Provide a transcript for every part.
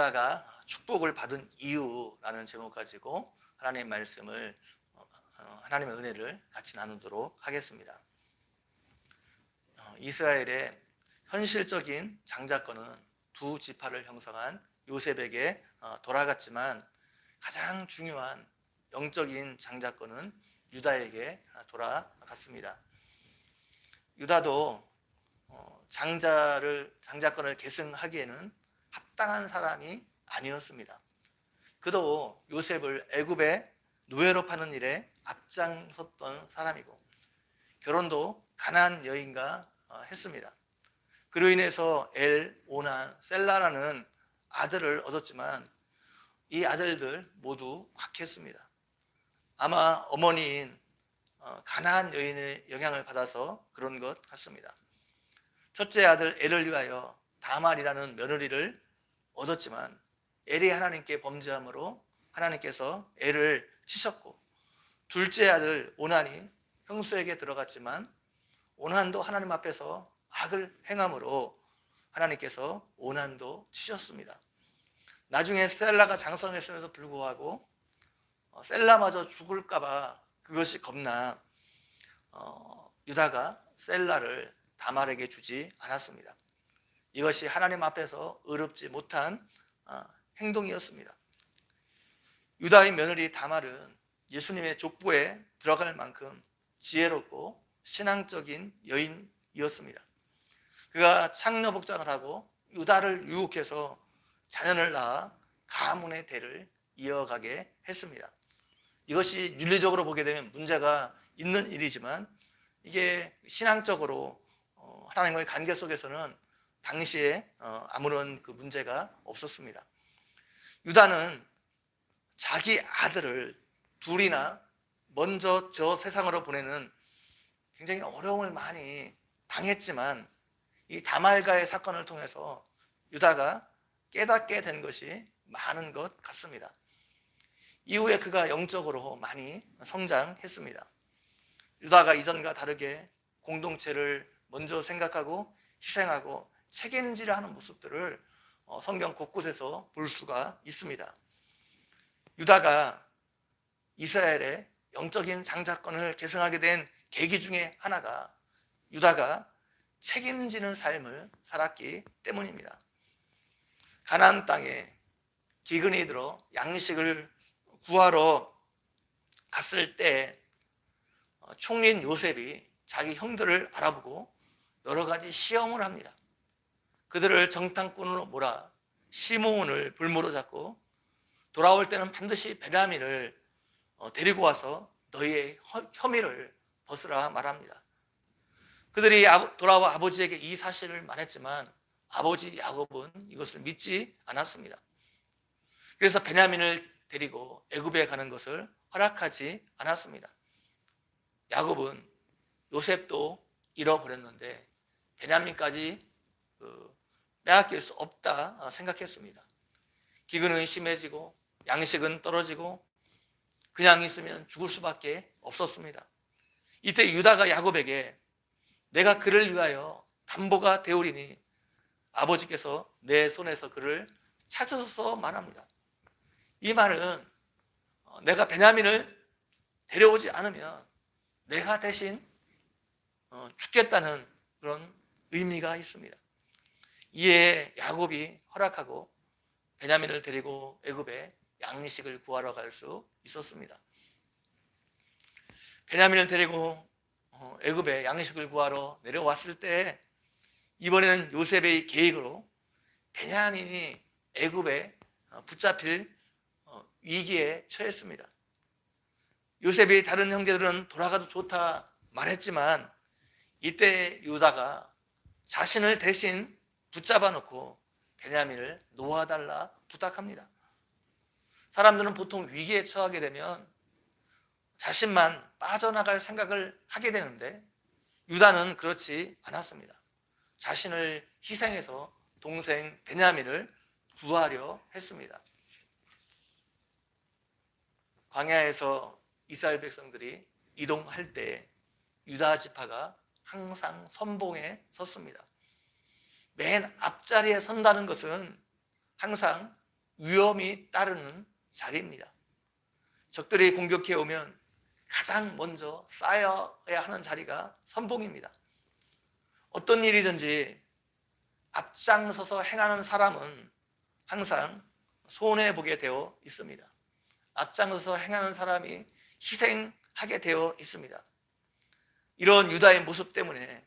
유다가 축복을 받은 이유라는 제목 가지고 하나님의 말씀을 하나님의 은혜를 같이 나누도록 하겠습니다. 이스라엘의 현실적인 장자권은 두 지파를 형성한 요셉에게 돌아갔지만 가장 중요한 영적인 장자권은 유다에게 돌아갔습니다. 유다도 장자권을 계승하기에는 합당한 사람이 아니었습니다. 그도 요셉을 애굽의 노예로 파는 일에 앞장섰던 사람이고 결혼도 가나안 여인과 했습니다. 그로 인해서 엘, 오난, 셀라라는 아들을 얻었지만 이 아들들 모두 악했습니다. 아마 어머니인 가나안 여인의 영향을 받아서 그런 것 같습니다. 첫째 아들 엘을 위하여 다말이라는 며느리를 얻었지만 엘이 하나님께 범죄함으로 하나님께서 엘을 치셨고, 둘째 아들 오난이 형수에게 들어갔지만 오난도 하나님 앞에서 악을 행함으로 하나님께서 오난도 치셨습니다. 나중에 셀라가 장성했음에도 불구하고 셀라마저 죽을까봐 그것이 겁나 유다가 셀라를 다말에게 주지 않았습니다. 이것이 하나님 앞에서 의롭지 못한 행동이었습니다. 유다의 며느리 다말은 예수님의 족보에 들어갈 만큼 지혜롭고 신앙적인 여인이었습니다. 그가 창녀 복장을 하고 유다를 유혹해서 자녀를 낳아 가문의 대를 이어가게 했습니다. 이것이 윤리적으로 보게 되면 문제가 있는 일이지만 이게 신앙적으로 하나님과의 관계 속에서는 당시에 아무런 그 문제가 없었습니다. 유다는 자기 아들을 둘이나 먼저 저 세상으로 보내는 굉장히 어려움을 많이 당했지만 이 다말과의 사건을 통해서 유다가 깨닫게 된 것이 많은 것 같습니다. 이후에 그가 영적으로 많이 성장했습니다. 유다가 이전과 다르게 공동체를 먼저 생각하고 희생하고 책임지려 하는 모습들을 성경 곳곳에서 볼 수가 있습니다. 유다가 이스라엘의 영적인 장자권을 계승하게 된 계기 중에 하나가 유다가 책임지는 삶을 살았기 때문입니다. 가나안 땅에 기근이 들어 양식을 구하러 갔을 때 총리인 요셉이 자기 형들을 알아보고 여러 가지 시험을 합니다. 그들을 정탐꾼으로 몰아 시므온을 불모로 잡고 돌아올 때는 반드시 베냐민을 데리고 와서 너희의 혐의를 벗으라 말합니다. 그들이 돌아와 아버지에게 이 사실을 말했지만 아버지 야곱은 이것을 믿지 않았습니다. 그래서 베냐민을 데리고 애굽에 가는 것을 허락하지 않았습니다. 야곱은 요셉도 잃어버렸는데 베냐민까지 빼앗길 수 없다 생각했습니다. 기근은 심해지고 양식은 떨어지고 그냥 있으면 죽을 수밖에 없었습니다. 이때 유다가 야곱에게 내가 그를 위하여 담보가 되오리니 아버지께서 내 손에서 그를 찾으소서 말합니다. 이 말은 내가 베냐민을 데려오지 않으면 내가 대신 죽겠다는 그런 의미가 있습니다. 이에 야곱이 허락하고 베냐민을 데리고 애굽에 양식을 구하러 갈 수 있었습니다. 베냐민을 데리고 애굽에 양식을 구하러 내려왔을 때 이번에는 요셉의 계획으로 베냐민이 애굽에 붙잡힐 위기에 처했습니다. 요셉이 다른 형제들은 돌아가도 좋다 말했지만 이때 유다가 자신을 대신 붙잡아 놓고 베냐민을 놓아달라 부탁합니다. 사람들은 보통 위기에 처하게 되면 자신만 빠져나갈 생각을 하게 되는데 유다는 그렇지 않았습니다. 자신을 희생해서 동생 베냐민을 구하려 했습니다. 광야에서 이스라엘 백성들이 이동할 때 유다 지파가 항상 선봉에 섰습니다. 맨 앞자리에 선다는 것은 항상 위험이 따르는 자리입니다. 적들이 공격해 오면 가장 먼저 쌓여야 하는 자리가 선봉입니다. 어떤 일이든지 앞장서서 행하는 사람은 항상 손해보게 되어 있습니다. 앞장서서 행하는 사람이 희생하게 되어 있습니다. 이런 유다의 모습 때문에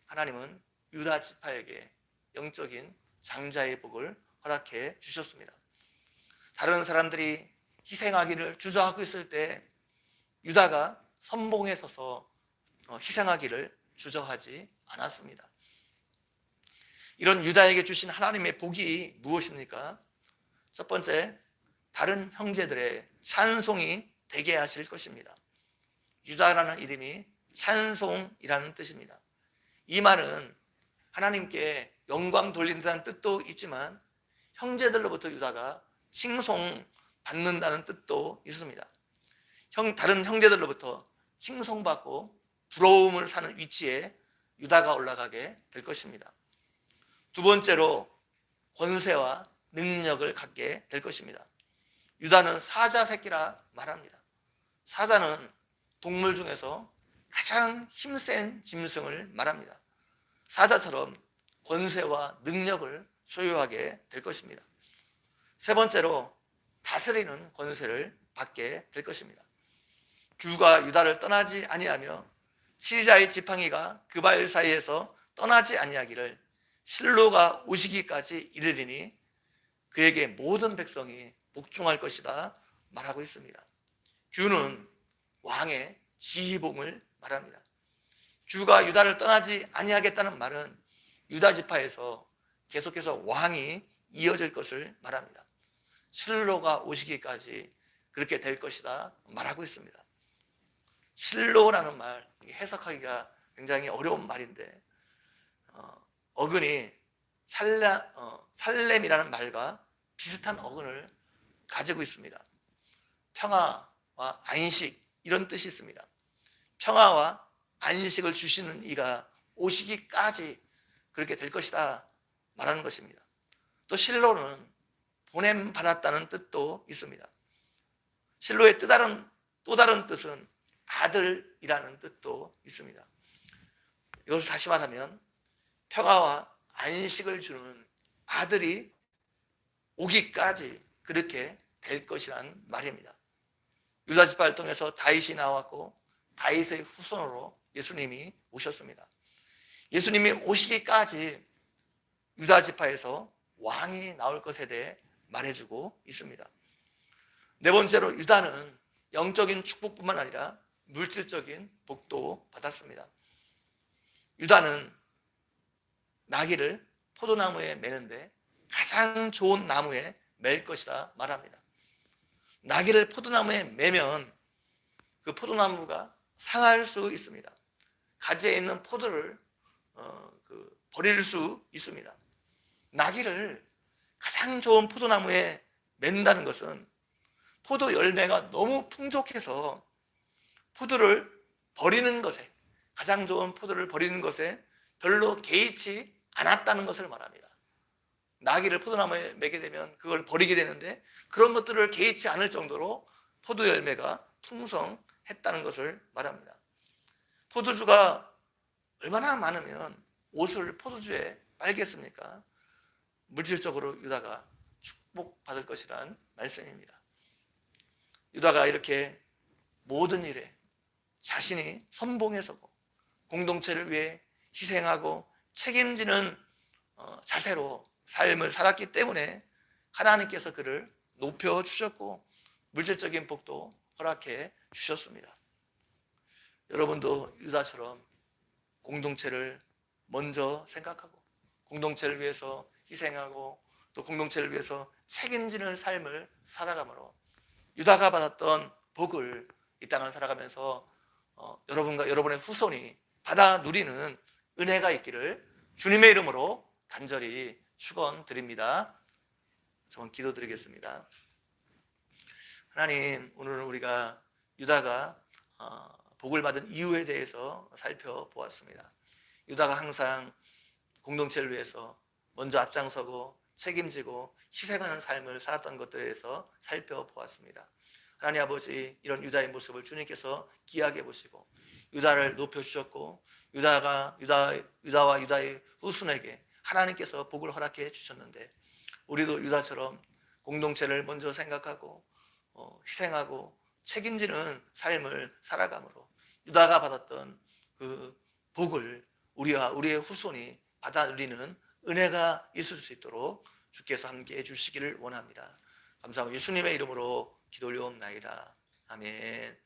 하나님은 유다 지파에게 영적인 장자의 복을 허락해 주셨습니다. 다른 사람들이 희생하기를 주저하고 있을 때 유다가 선봉에 서서 희생하기를 주저하지 않았습니다. 이런 유다에게 주신 하나님의 복이 무엇입니까? 첫 번째, 다른 형제들의 찬송이 되게 하실 것입니다. 유다라는 이름이 찬송이라는 뜻입니다. 이 말은 하나님께 영광 돌린다는 뜻도 있지만 형제들로부터 유다가 칭송받는다는 뜻도 있습니다. 다른 형제들로부터 칭송받고 부러움을 사는 위치에 유다가 올라가게 될 것입니다. 두 번째로 권세와 능력을 갖게 될 것입니다. 유다는 사자 새끼라 말합니다. 사자는 동물 중에서 가장 힘센 짐승을 말합니다. 사자처럼 권세와 능력을 소유하게 될 것입니다. 세 번째로 다스리는 권세를 받게 될 것입니다. 주가 유다를 떠나지 아니하며 시리자의 지팡이가 그발 사이에서 떠나지 아니하기를 실로가 오시기까지 이르리니 그에게 모든 백성이 복종할 것이다 말하고 있습니다. 주는 왕의 지휘봉을 말합니다. 주가 유다를 떠나지 아니하겠다는 말은 유다 지파에서 계속해서 왕이 이어질 것을 말합니다. 실로가 오시기까지 그렇게 될 것이다 말하고 있습니다. 실로라는 말 해석하기가 굉장히 어려운 말인데 어근이 살렘이라는 말과 비슷한 어근을 가지고 있습니다. 평화와 안식 이런 뜻이 있습니다. 평화와 안식을 주시는 이가 오시기까지 그렇게 될 것이다 말하는 것입니다. 또 실로는 보냄 받았다는 뜻도 있습니다. 실로의 또 다른 뜻은 아들이라는 뜻도 있습니다. 이것을 다시 말하면 평화와 안식을 주는 아들이 오기까지 그렇게 될 것이라는 말입니다. 유다 지파를 통해서 다윗이 나왔고 다윗의 후손으로 예수님이 오셨습니다. 예수님이 오시기까지 유다 지파에서 왕이 나올 것에 대해 말해주고 있습니다. 네 번째로 유다는 영적인 축복뿐만 아니라 물질적인 복도 받았습니다. 유다는 나귀를 포도나무에 매는데 가장 좋은 나무에 맬 것이라 말합니다. 나귀를 포도나무에 매면 그 포도나무가 상할 수 있습니다. 가지에 있는 포도를 버릴 수 있습니다. 나귀를 가장 좋은 포도나무에 맨다는 것은 포도 열매가 너무 풍족해서 포도를 버리는 것에, 가장 좋은 포도를 버리는 것에 별로 개의치 않았다는 것을 말합니다. 나귀를 포도나무에 매게 되면 그걸 버리게 되는데 그런 것들을 개의치 않을 정도로 포도 열매가 풍성했다는 것을 말합니다. 포도주가 얼마나 많으면 옷을 포도주에 빨겠습니까? 물질적으로 유다가 축복받을 것이란 말씀입니다. 유다가 이렇게 모든 일에 자신이 선봉에 서고 공동체를 위해 희생하고 책임지는 자세로 삶을 살았기 때문에 하나님께서 그를 높여주셨고 물질적인 복도 허락해 주셨습니다. 여러분도 유다처럼 공동체를 먼저 생각하고 공동체를 위해서 희생하고 또 공동체를 위해서 책임지는 삶을 살아감으로 유다가 받았던 복을 이 땅을 살아가면서 여러분과 여러분의 후손이 받아 누리는 은혜가 있기를 주님의 이름으로 간절히 축원드립니다. 저는 기도드리겠습니다. 하나님, 오늘은 우리가 유다가 복을 받은 이유에 대해서 살펴보았습니다. 유다가 항상 공동체를 위해서 먼저 앞장서고 책임지고 희생하는 삶을 살았던 것들에 대해서 살펴보았습니다. 하나님 아버지, 이런 유다의 모습을 주님께서 귀하게 보시고 유다를 높여주셨고 유다와 유다의 후손에게 하나님께서 복을 허락해 주셨는데, 우리도 유다처럼 공동체를 먼저 생각하고 희생하고 책임지는 삶을 살아감으로 유다가 받았던 그 복을 우리와 우리의 후손이 받아 누리는 은혜가 있을 수 있도록 주께서 함께 해주시기를 원합니다. 감사합니다. 예수님의 이름으로 기도 올려옵나이다. 아멘.